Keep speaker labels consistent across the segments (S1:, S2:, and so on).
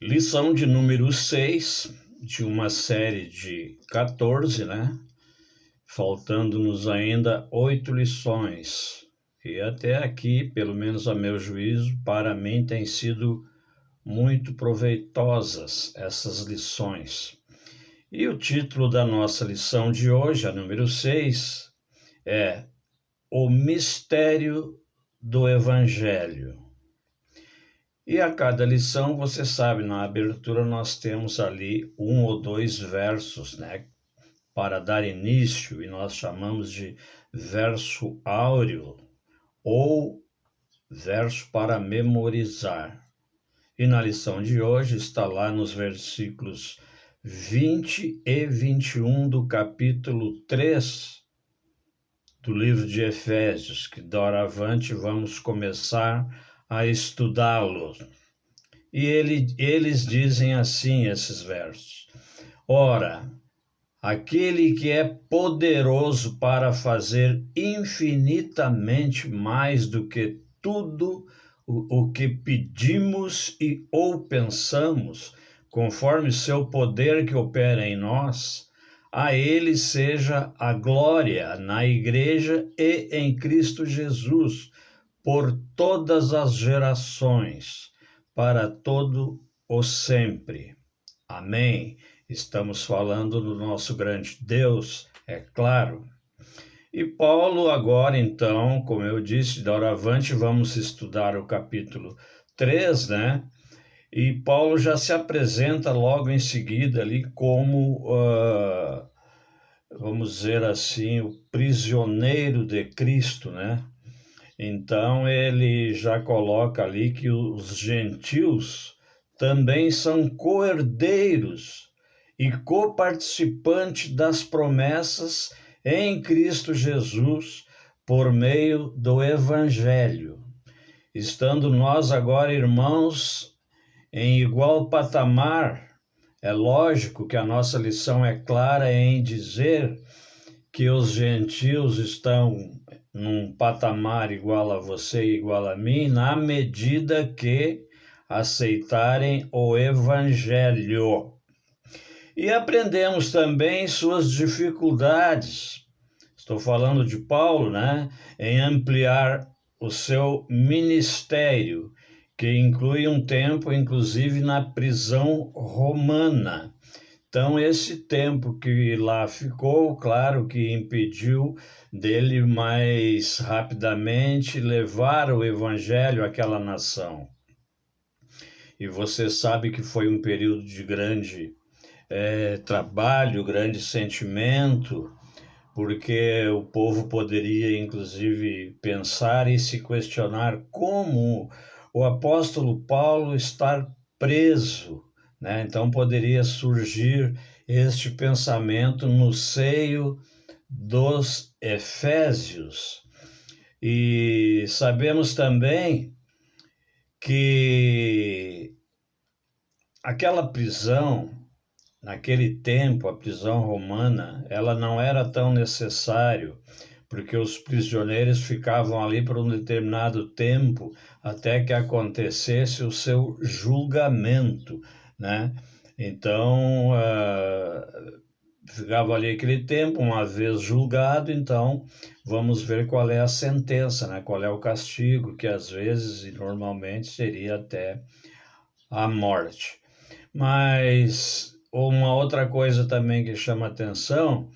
S1: Lição de número 6 de uma série de 14, né? Faltando-nos ainda 8 lições. E até aqui, pelo menos a meu juízo, para mim tem sido muito proveitosas essas lições. E o título da nossa lição de hoje, a número 6, é O Mistério do Evangelho. E a cada lição, você sabe, na abertura nós temos ali 1 ou 2 versos, né, para dar início, e nós chamamos de verso áureo ou verso para memorizar. E na lição de hoje está lá nos versículos 20 e 21 do capítulo 3 do livro de Efésios, que doravante vamos começar a estudá-lo. E eles dizem assim, esses versos: Ora, aquele que é poderoso para fazer infinitamente mais do que tudo o que pedimos ou pensamos, conforme seu poder que opera em nós, a ele seja a glória na Igreja e em Cristo Jesus, por todas as gerações, para todo o sempre. Amém. Estamos falando do nosso grande Deus, é claro. E Paulo agora, então, como eu disse, doravante vamos estudar o capítulo 3, né? E Paulo já se apresenta logo em seguida ali como, vamos dizer assim, o prisioneiro de Cristo, né? Então ele já coloca ali que os gentios também são co-herdeiros e coparticipantes das promessas em Cristo Jesus por meio do Evangelho. Estando nós agora, irmãos, em igual patamar, é lógico que a nossa lição é clara em dizer que os gentios estão num patamar igual a você e igual a mim, na medida que aceitarem o Evangelho. E aprendemos também suas dificuldades. Estou falando de Paulo, né? Em ampliar o seu ministério, que inclui um tempo, inclusive, na prisão romana. Então, esse tempo que lá ficou, claro que impediu dele mais rapidamente levar o evangelho àquela nação. E você sabe que foi um período de grande trabalho, grande sentimento, porque o povo poderia, inclusive, pensar e se questionar como o apóstolo Paulo está preso, né? Então poderia surgir este pensamento no seio dos Efésios. E sabemos também que aquela prisão, naquele tempo, a prisão romana, ela não era tão necessário, porque os prisioneiros ficavam ali por um determinado tempo até que acontecesse o seu julgamento, né? Então, ficava ali aquele tempo, uma vez julgado, então vamos ver qual é a sentença, né? Qual é o castigo, que às vezes e normalmente seria até a morte. Mas uma outra coisa também que chama atenção,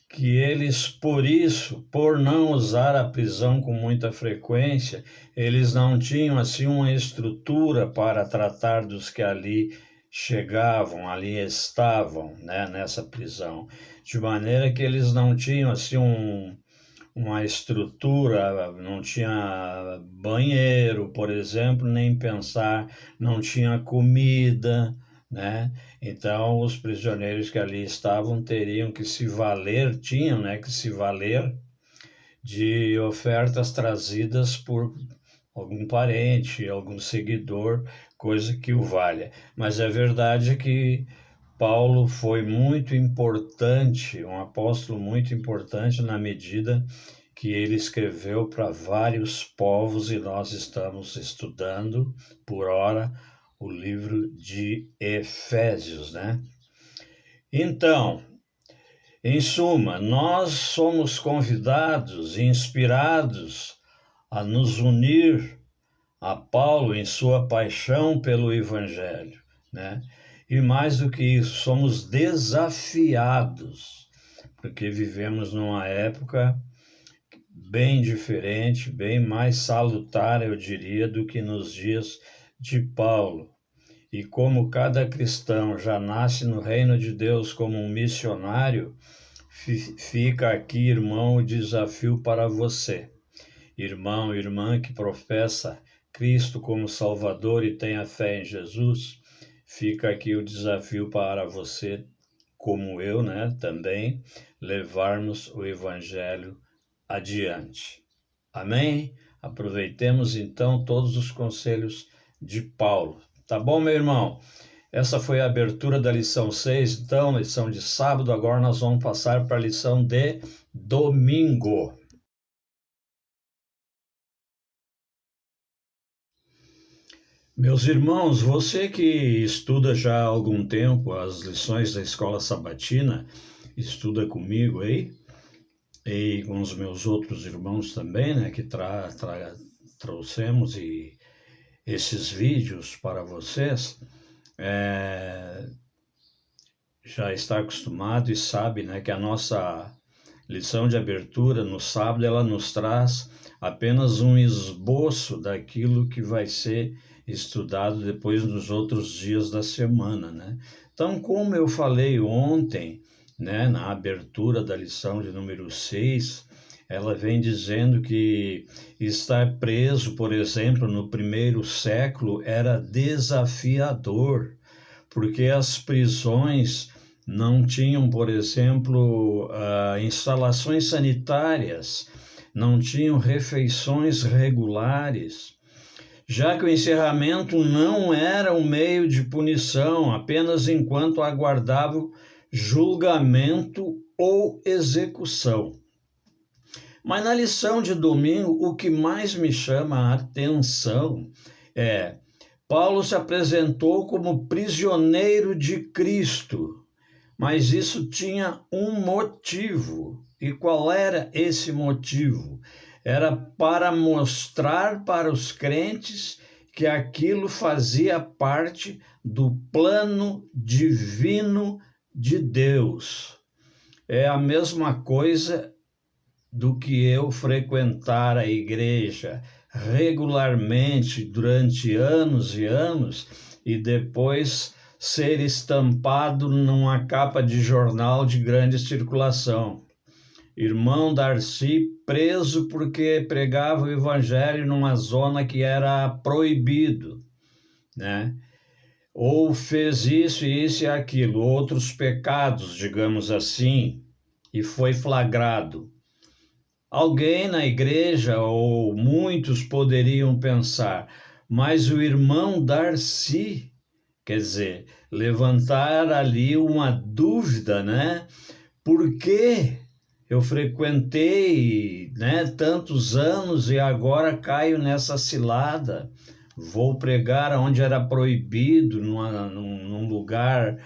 S1: que eles, por isso, por não usar a prisão com muita frequência, eles não tinham assim uma estrutura para tratar dos que ali chegavam, ali estavam, né, nessa prisão, de maneira que eles não tinham assim uma estrutura, não tinha banheiro, por exemplo, nem pensar, não tinha comida, né? Então, os prisioneiros que ali estavam teriam que se valer, tinham, né, que se valer de ofertas trazidas por algum parente, algum seguidor, coisa que o valha. Mas é verdade que Paulo foi muito importante, um apóstolo muito importante na medida que ele escreveu para vários povos, e nós estamos estudando, por ora, o livro de Efésios, né? Então, em suma, nós somos convidados e inspirados a nos unir a Paulo em sua paixão pelo Evangelho, né? E mais do que isso, somos desafiados, porque vivemos numa época bem diferente, bem mais salutar, eu diria, do que nos dias de Paulo. E como cada cristão já nasce no reino de Deus como um missionário, fica aqui, irmão, o desafio para você. Irmão, irmã que professa Cristo como Salvador e tenha fé em Jesus, fica aqui o desafio para você, como eu, né, também, levarmos o Evangelho adiante. Amém? Aproveitemos então todos os conselhos de Paulo. Tá bom, meu irmão? Essa foi a abertura da lição 6, então, lição de sábado. Agora nós vamos passar para a lição de domingo. Meus irmãos, você que estuda já há algum tempo as lições da escola sabatina, estuda comigo aí, e com os meus outros irmãos também, né, que trouxemos esses vídeos para vocês, já está acostumado e sabe, né, que a nossa lição de abertura no sábado, ela nos traz apenas um esboço daquilo que vai ser estudado depois nos outros dias da semana, né? Então, como eu falei ontem, né, na abertura da lição de número 6, ela vem dizendo que estar preso, por exemplo, no primeiro século era desafiador, porque as prisões não tinham, por exemplo, instalações sanitárias, não tinham refeições regulares, já que o encerramento não era um meio de punição, apenas enquanto aguardava julgamento ou execução. Mas na lição de domingo, o que mais me chama a atenção é Paulo se apresentou como prisioneiro de Cristo, mas isso tinha um motivo. E qual era esse motivo? Era para mostrar para os crentes que aquilo fazia parte do plano divino de Deus. É a mesma coisa do que eu frequentar a igreja regularmente durante anos e anos e depois ser estampado numa capa de jornal de grande circulação. Irmão Darcy preso porque pregava o evangelho numa zona que era proibido, né? Ou fez isso e aquilo, outros pecados, digamos assim, e foi flagrado. Alguém na igreja, ou muitos poderiam pensar, mas o irmão Darcy, quer dizer, levantar ali uma dúvida, né? Por que eu frequentei, né, tantos anos e agora caio nessa cilada? Vou pregar onde era proibido, num lugar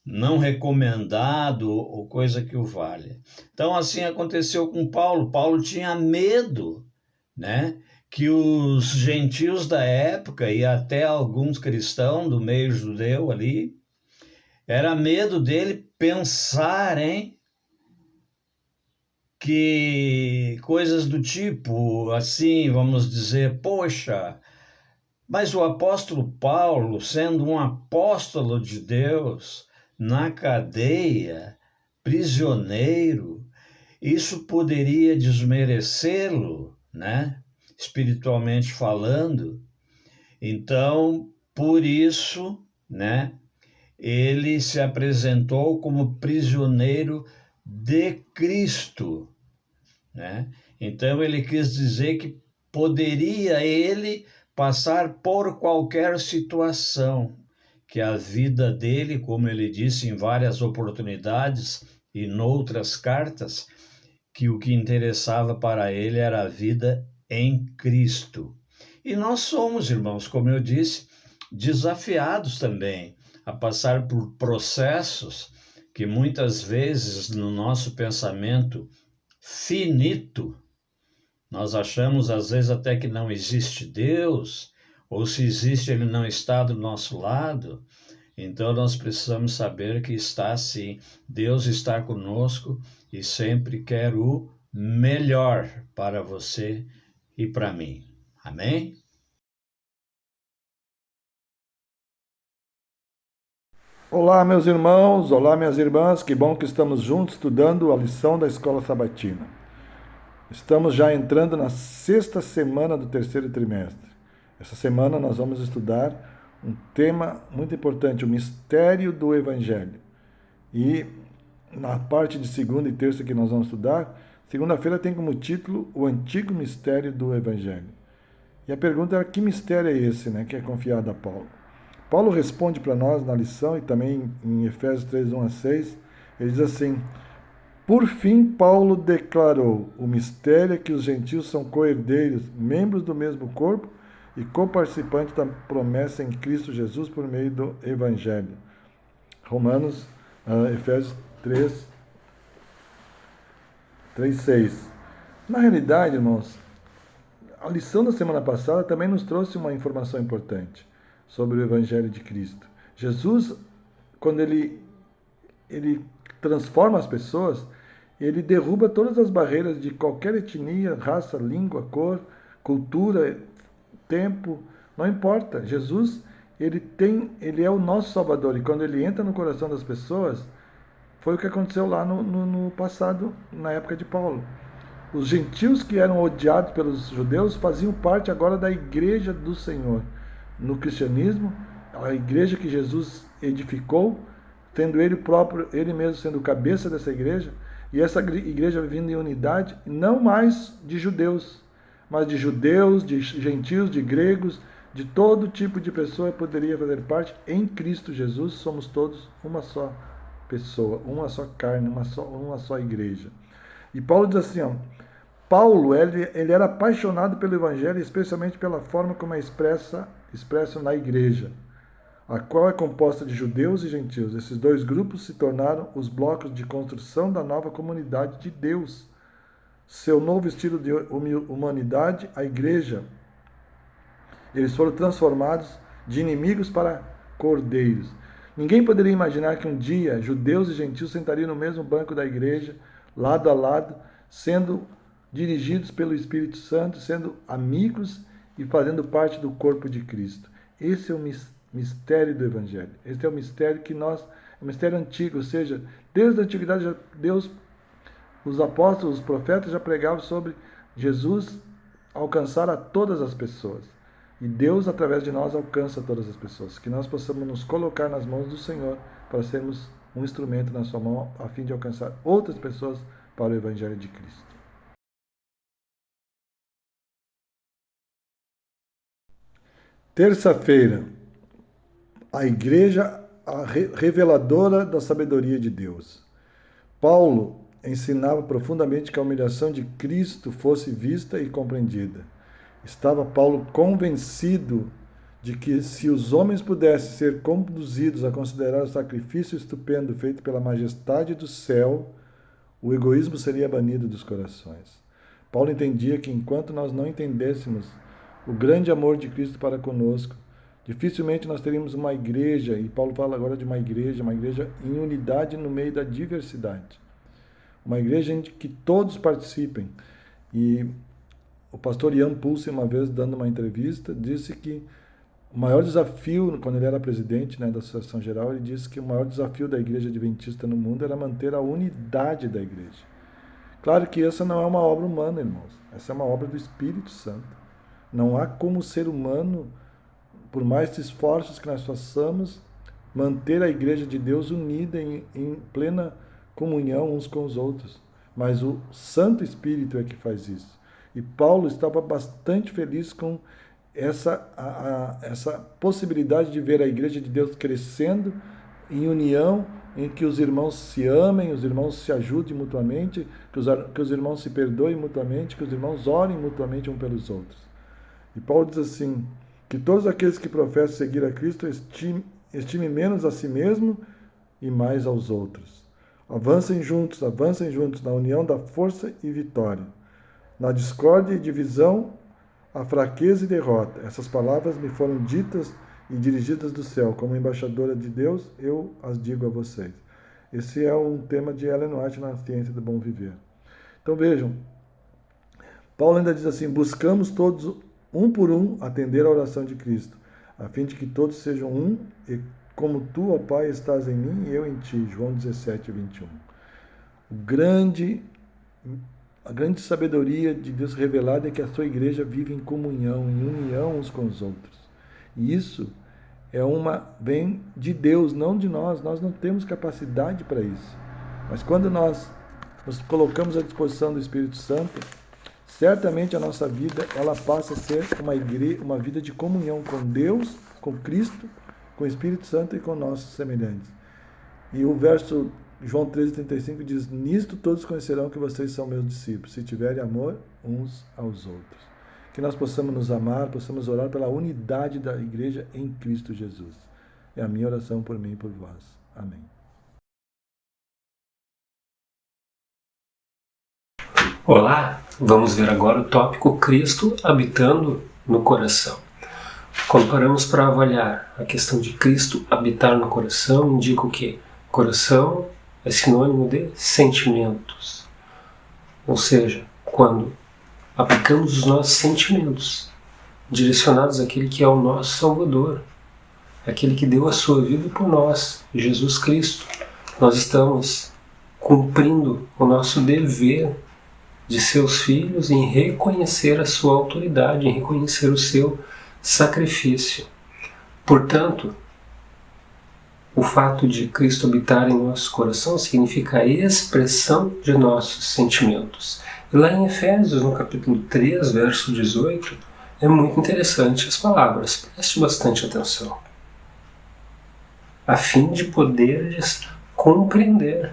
S1: não recomendado ou coisa que o valha. Então, assim aconteceu com Paulo. Paulo tinha medo, né, que os gentios da época e até alguns cristãos do meio judeu ali, era medo dele pensarem que coisas do tipo, assim, vamos dizer, poxa, mas o apóstolo Paulo, sendo um apóstolo de Deus, na cadeia, prisioneiro, isso poderia desmerecê-lo, né? Espiritualmente falando. Então, por isso, né, ele se apresentou como prisioneiro de Cristo, né? Então, ele quis dizer que poderia ele passar por qualquer situação, que a vida dele, como ele disse em várias oportunidades e noutras cartas, que o que interessava para ele era a vida em Cristo. E nós somos, irmãos, como eu disse, desafiados também a passar por processos que muitas vezes no nosso pensamento finito, nós achamos às vezes até que não existe Deus, ou se existe, ele não está do nosso lado. Então nós precisamos saber que está sim, Deus está conosco e sempre quer o melhor para você e para mim. Amém?
S2: Olá, meus irmãos, olá, minhas irmãs, que bom que estamos juntos estudando a lição da Escola Sabatina. Estamos já entrando na sexta semana do terceiro trimestre. Essa semana nós vamos estudar um tema muito importante, o mistério do Evangelho. E na parte de segunda e terça que nós vamos estudar, segunda-feira tem como título o antigo mistério do Evangelho. E a pergunta é: que mistério é esse, né, que é confiado a Paulo? Paulo responde para nós na lição e também em Efésios 3, 1 a 6, ele diz assim: por fim, Paulo declarou: o mistério é que os gentios são co-herdeiros, membros do mesmo corpo e coparticipantes da promessa em Cristo Jesus por meio do Evangelho. Efésios 3, 3, 6. Na realidade, irmãos, a lição da semana passada também nos trouxe uma informação importante sobre o Evangelho de Cristo. Jesus, quando ele transforma as pessoas, ele derruba todas as barreiras de qualquer etnia, raça, língua, cor, cultura, tempo, não importa. Jesus, ele é o nosso Salvador, e quando ele entra no coração das pessoas, foi o que aconteceu lá no passado, na época de Paulo. Os gentios que eram odiados pelos judeus faziam parte agora da igreja do Senhor. No cristianismo, a igreja que Jesus edificou, tendo ele próprio, ele mesmo sendo cabeça dessa igreja, e essa igreja vivendo em unidade, não mais de judeus, mas de judeus, de gentios, de gregos, de todo tipo de pessoa poderia fazer parte. Em Cristo Jesus somos todos uma só pessoa, uma só carne, uma só igreja. E Paulo diz assim, ó, Paulo, ele era apaixonado pelo Evangelho, especialmente pela forma como é expresso na igreja, a qual é composta de judeus e gentios. Esses dois grupos se tornaram os blocos de construção da nova comunidade de Deus. Seu novo estilo de humanidade, a igreja, eles foram transformados de inimigos para cordeiros. Ninguém poderia imaginar que um dia judeus e gentios sentariam no mesmo banco da igreja, lado a lado, sendo dirigidos pelo Espírito Santo, sendo amigos e fazendo parte do corpo de Cristo. Esse é o mistério do Evangelho. Esse é o mistério que é um mistério antigo, ou seja, desde a antiguidade Deus, os apóstolos, os profetas já pregavam sobre Jesus alcançar a todas as pessoas. E Deus, através de nós, alcança todas as pessoas. Que nós possamos nos colocar nas mãos do Senhor para sermos um instrumento na sua mão, a fim de alcançar outras pessoas para o Evangelho de Cristo. Terça-feira, a igreja reveladora da sabedoria de Deus. Paulo ensinava profundamente que a humilhação de Cristo fosse vista e compreendida. Estava Paulo convencido de que se os homens pudessem ser conduzidos a considerar o sacrifício estupendo feito pela majestade do céu, o egoísmo seria banido dos corações. Paulo entendia que enquanto nós não entendêssemos o grande amor de Cristo para conosco, dificilmente nós teríamos uma igreja, e Paulo fala agora de uma igreja em unidade no meio da diversidade. Uma igreja em que todos participem. E o pastor Ian Pulse, uma vez dando uma entrevista, disse que o maior desafio, quando ele era presidente, né, da Associação Geral, ele disse que o maior desafio da igreja adventista no mundo era manter a unidade da igreja. Claro que essa não é uma obra humana, irmãos. Essa é uma obra do Espírito Santo. Não há como ser humano, por mais esforços que nós façamos, manter a igreja de Deus unida em plena comunhão uns com os outros. Mas o Santo Espírito é que faz isso. E Paulo estava bastante feliz com essa possibilidade de ver a igreja de Deus crescendo em união, em que os irmãos se amem, os irmãos se ajudem mutuamente, que os irmãos se perdoem mutuamente, que os irmãos orem mutuamente uns pelos outros. E Paulo diz assim, que todos aqueles que professam seguir a Cristo estime menos a si mesmo e mais aos outros. Avancem juntos na união da força e vitória. Na discórdia e divisão, a fraqueza e derrota. Essas palavras me foram ditas e dirigidas do céu. Como embaixadora de Deus, eu as digo a vocês. Esse é um tema de Ellen White na Ciência do Bom Viver. Então vejam, Paulo ainda diz assim, buscamos todos, um por um, atender à oração de Cristo, a fim de que todos sejam um, e como tu, ó Pai, estás em mim e eu em ti. João 17, 21. A grande sabedoria de Deus revelada é que a sua igreja vive em comunhão, em união uns com os outros. E isso vem de Deus, não de nós. Nós não temos capacidade para isso. Mas quando nós nos colocamos à disposição do Espírito Santo, certamente a nossa vida ela passa a ser uma vida de comunhão com Deus, com Cristo, com o Espírito Santo e com nossos semelhantes. E o verso João 13,35 diz, nisto todos conhecerão que vocês são meus discípulos, se tiverem amor uns aos outros. Que nós possamos nos amar, possamos orar pela unidade da igreja em Cristo Jesus. É a minha oração por mim e por vós. Amém.
S3: Olá, vamos ver agora o tópico Cristo habitando no coração. Quando paramos para avaliar a questão de Cristo habitar no coração, indica o quê? Coração é sinônimo de sentimentos. Ou seja, quando aplicamos os nossos sentimentos direcionados àquele que é o nosso Salvador, aquele que deu a sua vida por nós, Jesus Cristo, nós estamos cumprindo o nosso dever de seus filhos em reconhecer a sua autoridade, em reconhecer o seu sacrifício. Portanto, o fato de Cristo habitar em nosso coração significa a expressão de nossos sentimentos. E lá em Efésios, no capítulo 3, verso 18, é muito interessante as palavras. Preste bastante atenção. A fim de poderes compreender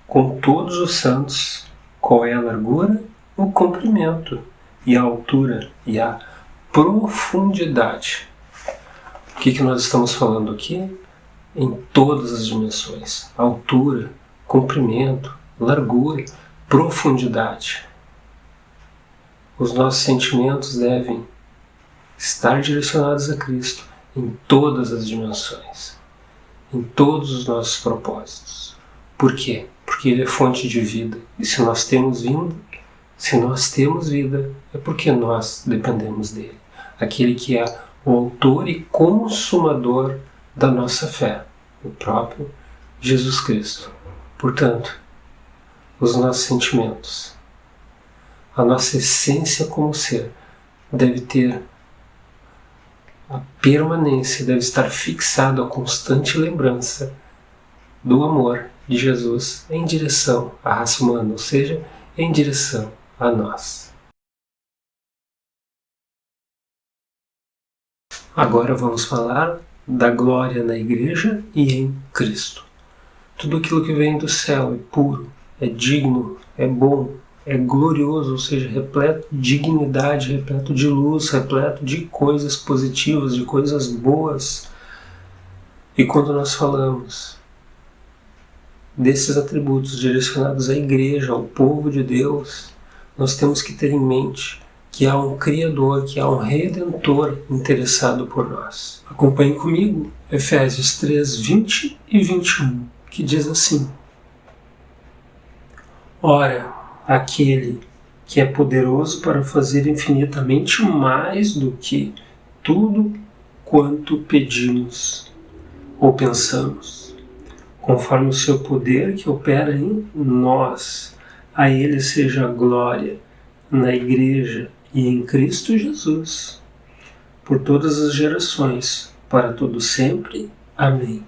S3: com todos os santos qual é a largura, o comprimento e a altura e a profundidade. O que nós estamos falando aqui? Em todas as dimensões. Altura, comprimento, largura, profundidade. Os nossos sentimentos devem estar direcionados a Cristo em todas as dimensões, em todos os nossos propósitos. Por quê? Porque Ele é fonte de vida. E se nós temos vida, é porque nós dependemos dEle. Aquele que é o autor e consumador da nossa fé, o próprio Jesus Cristo. Portanto, os nossos sentimentos, a nossa essência como ser, deve ter a permanência, deve estar fixado a constante lembrança do amor de Jesus em direção à raça humana, ou seja, em direção a nós. Agora vamos falar da glória na igreja e em Cristo. Tudo aquilo que vem do céu é puro, é digno, é bom, é glorioso, ou seja, repleto de dignidade, repleto de luz, repleto de coisas positivas, de coisas boas. E quando nós falamos desses atributos direcionados à igreja, ao povo de Deus, nós temos que ter em mente que há um Criador, que há um Redentor interessado por nós. Acompanhe comigo Efésios 3, 20 e 21, que diz assim: Ora, aquele que é poderoso para fazer infinitamente mais do que tudo quanto pedimos ou pensamos, conforme o seu poder que opera em nós, a Ele seja a glória na Igreja e em Cristo Jesus, por todas as gerações, para todo sempre. Amém.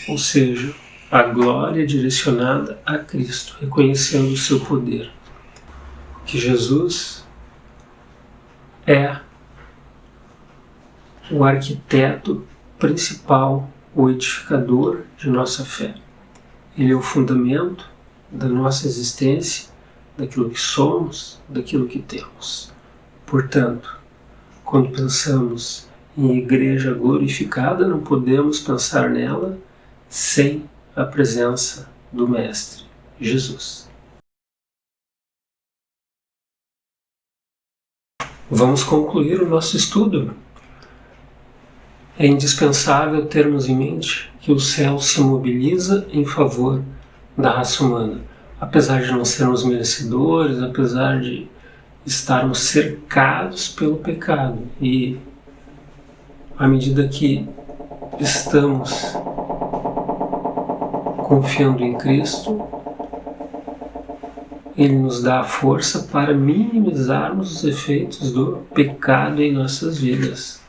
S3: Ou seja, a glória direcionada a Cristo, reconhecendo o seu poder. Que Jesus é o arquiteto principal, o edificador de nossa fé. Ele é o fundamento da nossa existência, daquilo que somos, daquilo que temos. Portanto, quando pensamos em igreja glorificada, não podemos pensar nela sem a presença do Mestre Jesus. Vamos concluir o nosso estudo. É indispensável termos em mente que o céu se mobiliza em favor da raça humana. Apesar de não sermos merecedores, apesar de estarmos cercados pelo pecado, e à medida que estamos confiando em Cristo, Ele nos dá a força para minimizarmos os efeitos do pecado em nossas vidas.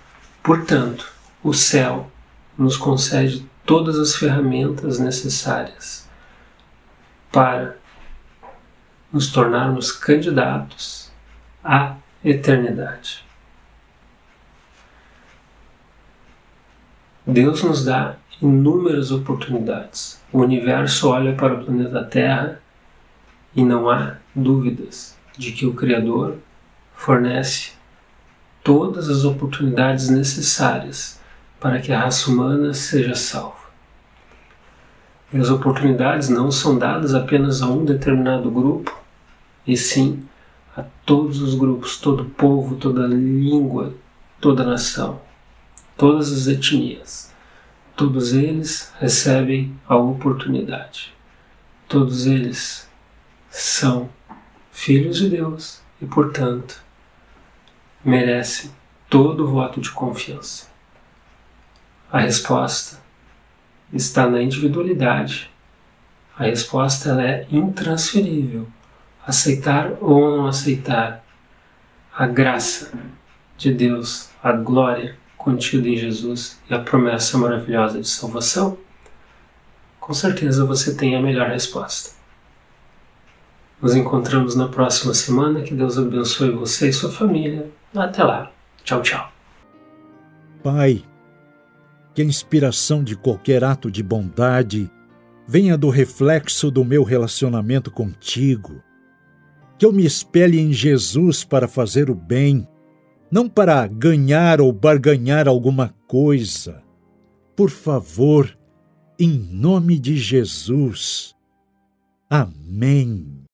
S3: Portanto, o céu nos concede todas as ferramentas necessárias para nos tornarmos candidatos à eternidade. Deus nos dá inúmeras oportunidades. O universo olha para o planeta Terra e não há dúvidas de que o Criador fornece todas as oportunidades necessárias para que a raça humana seja salva. E as oportunidades não são dadas apenas a um determinado grupo, e sim a todos os grupos, todo povo, toda língua, toda nação, todas as etnias. Todos eles recebem a oportunidade. Todos eles são filhos de Deus e, portanto, merecem todo o voto de confiança. A resposta está na individualidade. A resposta ela é intransferível. Aceitar ou não aceitar a graça de Deus, a glória contida em Jesus e a promessa maravilhosa de salvação, com certeza você tem a melhor resposta. Nos encontramos na próxima semana. Que Deus abençoe você e sua família. Até lá. Tchau, tchau.
S4: Pai, que a inspiração de qualquer ato de bondade venha do reflexo do meu relacionamento contigo. Que eu me espelhe em Jesus para fazer o bem, não para ganhar ou barganhar alguma coisa. Por favor, em nome de Jesus. Amém.